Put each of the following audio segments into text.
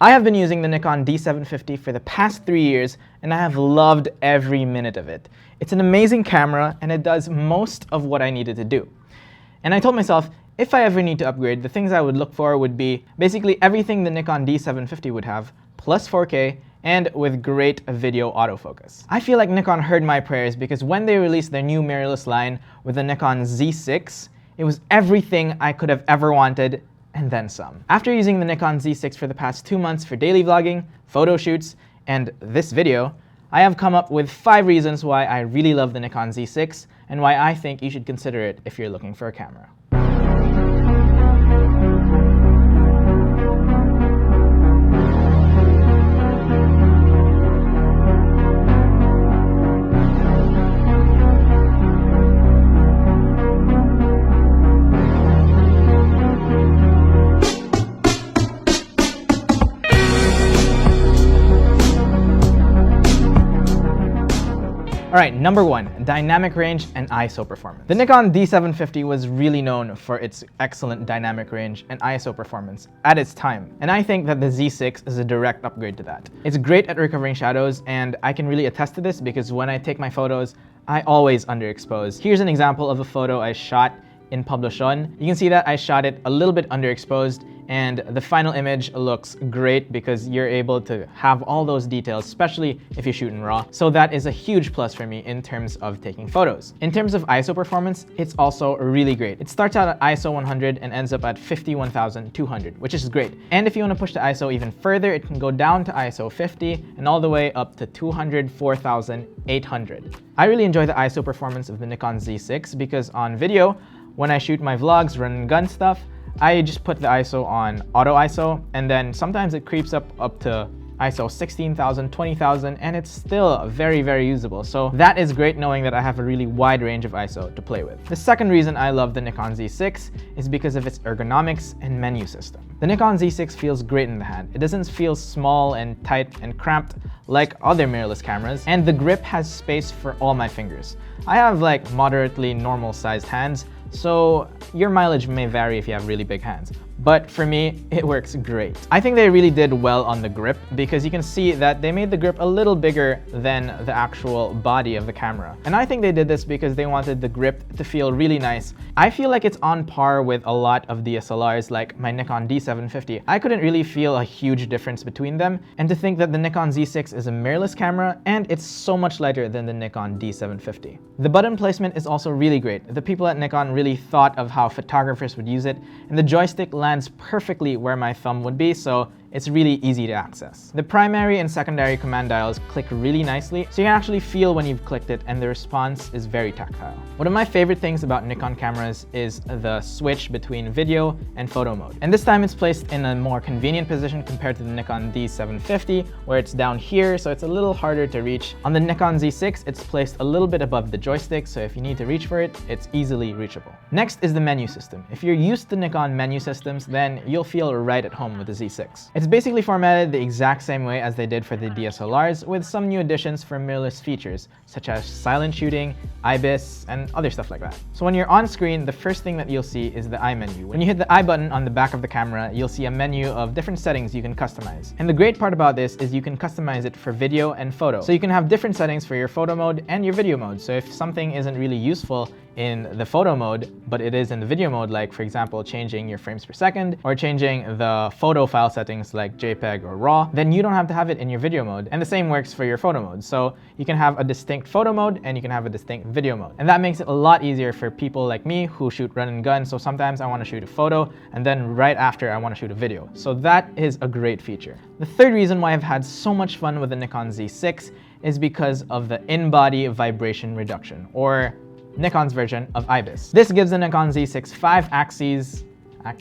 I have been using the Nikon D750 for the past 3 years, and I have loved every minute of it. It's an amazing camera, and it does most of what I needed to do. And I told myself, if I ever need to upgrade, the things I would look for would be basically everything the Nikon D750 would have, plus 4K, and with great video autofocus. I feel like Nikon heard my prayers because when they released their new mirrorless line with the Nikon Z6, it was everything I could have ever wanted, and then some. After using the Nikon Z6 for the past 2 months for daily vlogging, photo shoots, and this video, I have come up with 5 reasons why I really love the Nikon Z6 and why I think you should consider it if you're looking for a camera. Alright, number 1, dynamic range and ISO performance. The Nikon D750 was really known for its excellent dynamic range and ISO performance at its time, and I think that the Z6 is a direct upgrade to that. It's great at recovering shadows, and I can really attest to this because when I take my photos, I always underexpose. Here's an example of a photo I shot in Poblacion. You can see that I shot it a little bit underexposed, and the final image looks great because you're able to have all those details, especially if you shoot in RAW. So that is a huge plus for me in terms of taking photos. In terms of ISO performance, it's also really great. It starts out at ISO 100 and ends up at 51,200, which is great. And if you want to push the ISO even further, it can go down to ISO 50 and all the way up to 204,800. I really enjoy the ISO performance of the Nikon Z6 because on video, when I shoot my vlogs, run and gun stuff, I just put the ISO on auto ISO, and then sometimes it creeps up to ISO 16,000, 20,000, and it's still very, very usable. So that is great knowing that I have a really wide range of ISO to play with. The second reason I love the Nikon Z6 is because of its ergonomics and menu system. The Nikon Z6 feels great in the hand. It doesn't feel small and tight and cramped like other mirrorless cameras, and the grip has space for all my fingers. I have like moderately normal sized hands, so your mileage may vary if you have really big hands. But for me, it works great. I think they really did well on the grip because you can see that they made the grip a little bigger than the actual body of the camera. And I think they did this because they wanted the grip to feel really nice. I feel like it's on par with a lot of DSLRs like my Nikon D750. I couldn't really feel a huge difference between them. And to think that the Nikon Z6 is a mirrorless camera and it's so much lighter than the Nikon D750. The button placement is also really great. The people at Nikon really thought of how photographers would use it, and the joystick lands perfectly where my thumb would be, so it's really easy to access. The primary and secondary command dials click really nicely, so you can actually feel when you've clicked it, and the response is very tactile. One of my favorite things about Nikon cameras is the switch between video and photo mode. And this time it's placed in a more convenient position compared to the Nikon D750, where it's down here, so it's a little harder to reach. On the Nikon Z6, it's placed a little bit above the joystick, so if you need to reach for it, it's easily reachable. Next is the menu system. If you're used to Nikon menu systems, then you'll feel right at home with the Z6. It's basically formatted the exact same way as they did for the DSLRs, with some new additions for mirrorless features, such as silent shooting, IBIS, and other stuff like that. So when you're on screen, the first thing that you'll see is the I menu. When you hit the I button on the back of the camera, you'll see a menu of different settings you can customize. And the great part about this is you can customize it for video and photo. So you can have different settings for your photo mode and your video mode. So if something isn't really useful in the photo mode, but it is in the video mode, like for example, changing your frames per second or changing the photo file settings like JPEG or RAW, then you don't have to have it in your video mode. And the same works for your photo mode. So you can have a distinct photo mode and you can have a distinct video mode. And that makes it a lot easier for people like me who shoot run and gun. So sometimes I want to shoot a photo and then right after I want to shoot a video. So that is a great feature. The third reason why I've had so much fun with the Nikon Z6 is because of the in-body vibration reduction, or Nikon's version of IBIS. This gives the Nikon Z6 5 axes. It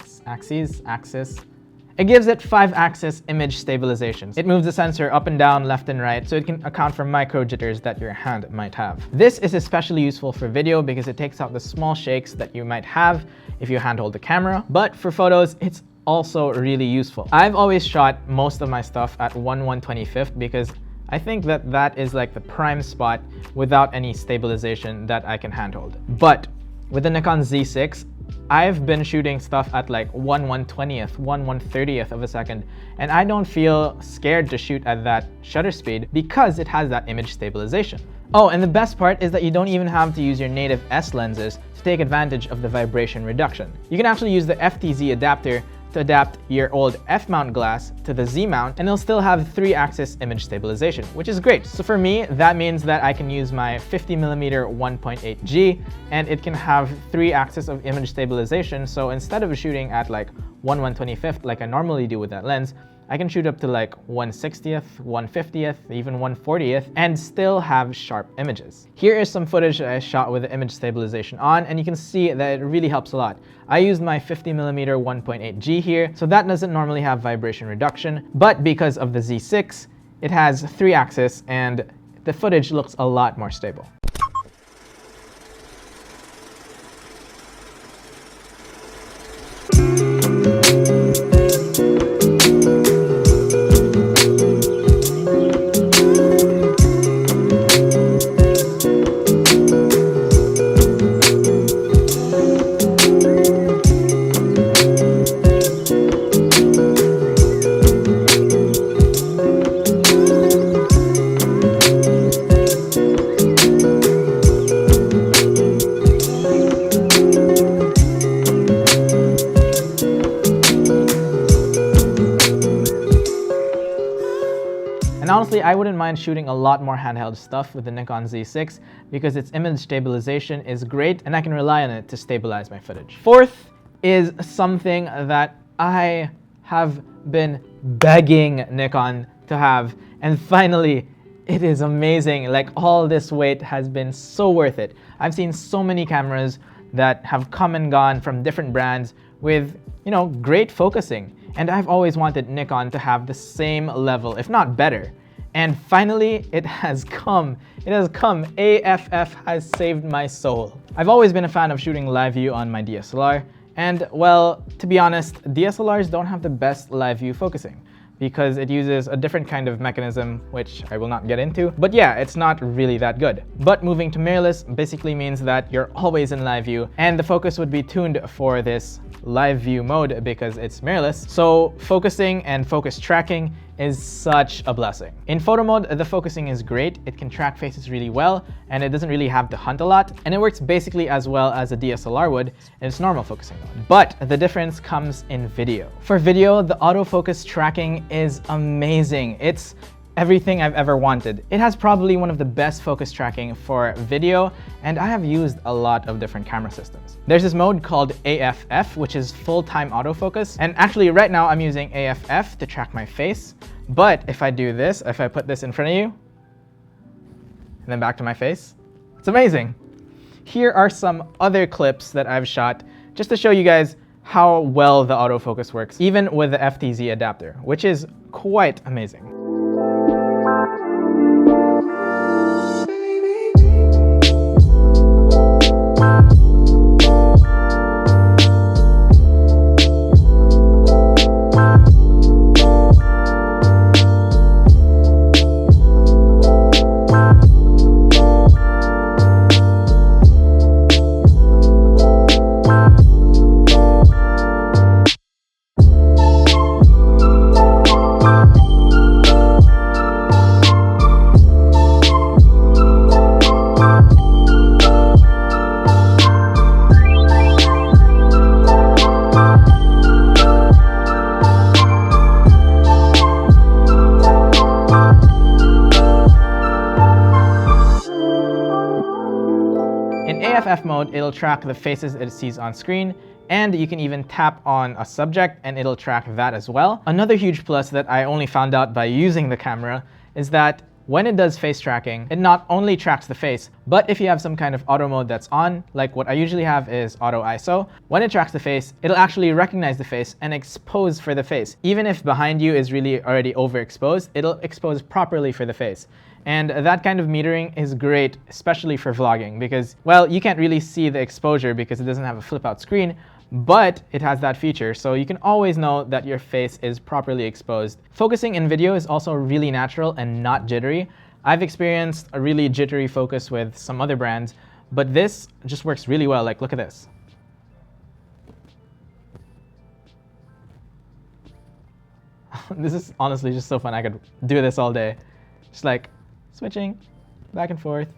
gives it 5-axis image stabilization. It moves the sensor up and down, left and right, so it can account for micro jitters that your hand might have. This is especially useful for video because it takes out the small shakes that you might have if you handhold the camera. But for photos, it's also really useful. I've always shot most of my stuff at 1/125th because I think that that is like the prime spot without any stabilization that I can handhold. But with the Nikon Z6, I've been shooting stuff at like 1/120th, 1/130th of a second, and I don't feel scared to shoot at that shutter speed because it has that image stabilization. Oh, and the best part is that you don't even have to use your native S lenses to take advantage of the vibration reduction. You can actually use the FTZ adapter to adapt your old F-mount glass to the Z-mount, and it'll still have 3-axis image stabilization, which is great. So for me, that means that I can use my 50mm 1.8G, and it can have 3 axis of image stabilization. So instead of shooting at like 1/125th like I normally do with that lens, I can shoot up to like 1/60th, 1/50th, even 1/40th, and still have sharp images. Here is some footage that I shot with the image stabilization on, and you can see that it really helps a lot. I used my 50mm 1.8G here, so that doesn't normally have vibration reduction, but because of the Z6, it has 3-axis, and the footage looks a lot more stable. And honestly, I wouldn't mind shooting a lot more handheld stuff with the Nikon Z6 because its image stabilization is great and I can rely on it to stabilize my footage. Fourth is something that I have been begging Nikon to have, and finally, it is amazing. Like, all this wait has been so worth it. I've seen so many cameras that have come and gone from different brands with, you know, great focusing. And I've always wanted Nikon to have the same level, if not better. And finally, it has come. It has come. AFF has saved my soul. I've always been a fan of shooting live view on my DSLR. And well, to be honest, DSLRs don't have the best live view focusing because it uses a different kind of mechanism, which I will not get into. But yeah, it's not really that good. But moving to mirrorless basically means that you're always in live view, and the focus would be tuned for this live view mode because it's mirrorless. So focusing and focus tracking is such a blessing. In photo mode, the focusing is great. It can track faces really well, and it doesn't really have to hunt a lot. And it works basically as well as a DSLR would in its normal focusing mode. But the difference comes in video. For video, the autofocus tracking is amazing. It's everything I've ever wanted. It has probably one of the best focus tracking for video, and I have used a lot of different camera systems. There's this mode called AFF, which is full-time autofocus. And actually right now I'm using AFF to track my face. But if I do this, if I put this in front of you, and then back to my face, it's amazing. Here are some other clips that I've shot just to show you guys how well the autofocus works, even with the FTZ adapter, which is quite amazing. In AFF mode, it'll track the faces it sees on screen, and you can even tap on a subject and it'll track that as well. Another huge plus that I only found out by using the camera is that when it does face tracking, it not only tracks the face, but if you have some kind of auto mode that's on, like what I usually have is auto ISO, when it tracks the face, it'll actually recognize the face and expose for the face. Even if behind you is really already overexposed, it'll expose properly for the face. And that kind of metering is great, especially for vlogging, because, well, you can't really see the exposure because it doesn't have a flip out screen, but it has that feature, so you can always know that your face is properly exposed. Focusing in video is also really natural and not jittery. I've experienced a really jittery focus with some other brands, but this just works really well. Like, look at this. This is honestly just so fun. I could do this all day. Just like switching back and forth.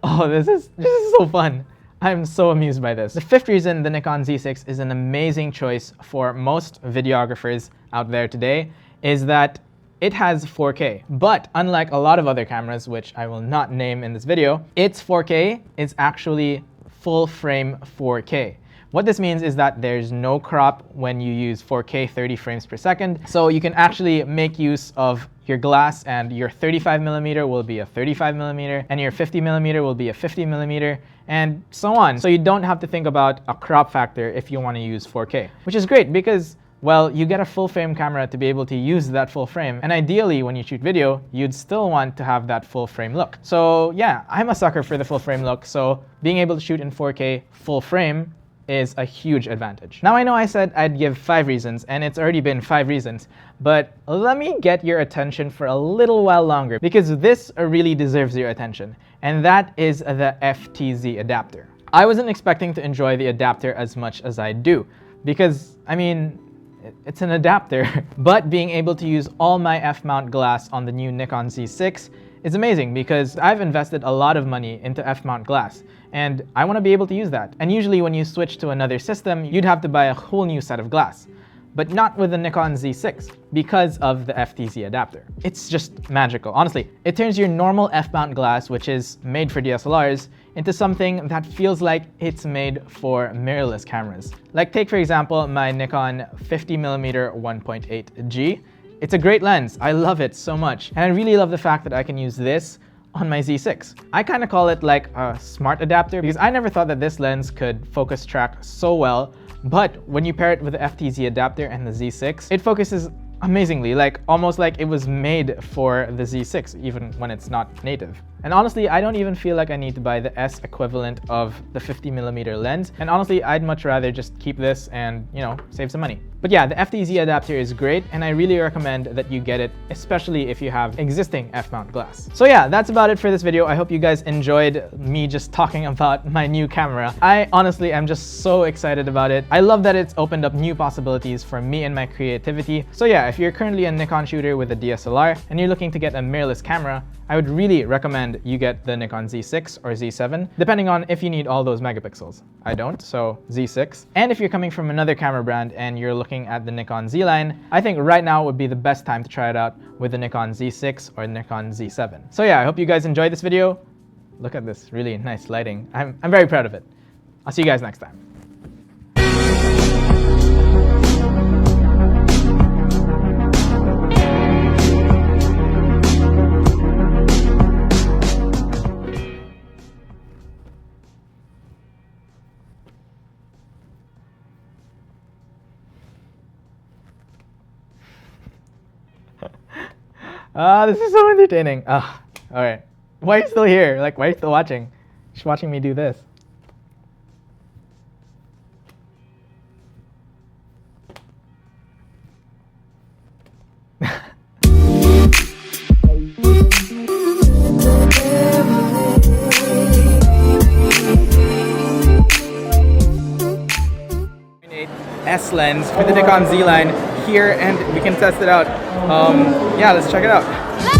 Oh, this is so fun. I'm so amused by this. The fifth reason the Nikon Z6 is an amazing choice for most videographers out there today is that it has 4K. But unlike a lot of other cameras, which I will not name in this video, its 4K is actually full frame 4K. What this means is that there's no crop when you use 4K 30 frames per second. So you can actually make use of your glass, and your 35mm will be a 35mm, and your 50mm will be a 50mm, and so on. So you don't have to think about a crop factor if you want to use 4K, which is great because, well, you get a full frame camera to be able to use that full frame. And ideally, when you shoot video, you'd still want to have that full frame look. So yeah, I'm a sucker for the full frame look. So being able to shoot in 4K full frame is a huge advantage. Now I know I said I'd give 5 reasons, and it's already been 5 reasons, but let me get your attention for a little while longer because this really deserves your attention, and that is the FTZ adapter. I wasn't expecting to enjoy the adapter as much as I do because, I mean, it's an adapter, but being able to use all my f-mount glass on the new Nikon Z6 is amazing because I've invested a lot of money into f-mount glass, and I want to be able to use that. And usually when you switch to another system, you'd have to buy a whole new set of glass. But not with the Nikon Z6 because of the FTZ adapter. It's just magical. Honestly, it turns your normal f-mount glass, which is made for DSLRs, into something that feels like it's made for mirrorless cameras. Like take for example my Nikon 50mm 1.8G. It's a great lens. I love it so much. And I really love the fact that I can use this on my Z6. I kind of call it like a smart adapter because I never thought that this lens could focus track so well, but when you pair it with the FTZ adapter and the Z6, it focuses amazingly, like almost like it was made for the Z6 even when it's not native. And honestly, I don't even feel like I need to buy the S equivalent of the 50mm lens. And honestly, I'd much rather just keep this and, you know, save some money. But yeah, the FTZ adapter is great, and I really recommend that you get it, especially if you have existing f-mount glass. So yeah, that's about it for this video. I hope you guys enjoyed me just talking about my new camera. I honestly am just so excited about it. I love that it's opened up new possibilities for me and my creativity. So yeah, if you're currently a Nikon shooter with a DSLR and you're looking to get a mirrorless camera, I would really recommend you get the Nikon Z6 or Z7, depending on if you need all those megapixels. I don't, so Z6. And if you're coming from another camera brand and you're looking at the Nikon Z line, I think right now would be the best time to try it out with the Nikon Z6 or Nikon Z7. So yeah, I hope you guys enjoyed this video. Look at this really nice lighting. I'm very proud of it. I'll see you guys next time. This is so entertaining. All right. Why are you still here? Like, why are you still watching? Just watching me do this. S lens for the Nikon Z line here, and we can test it out. Yeah, let's check it out.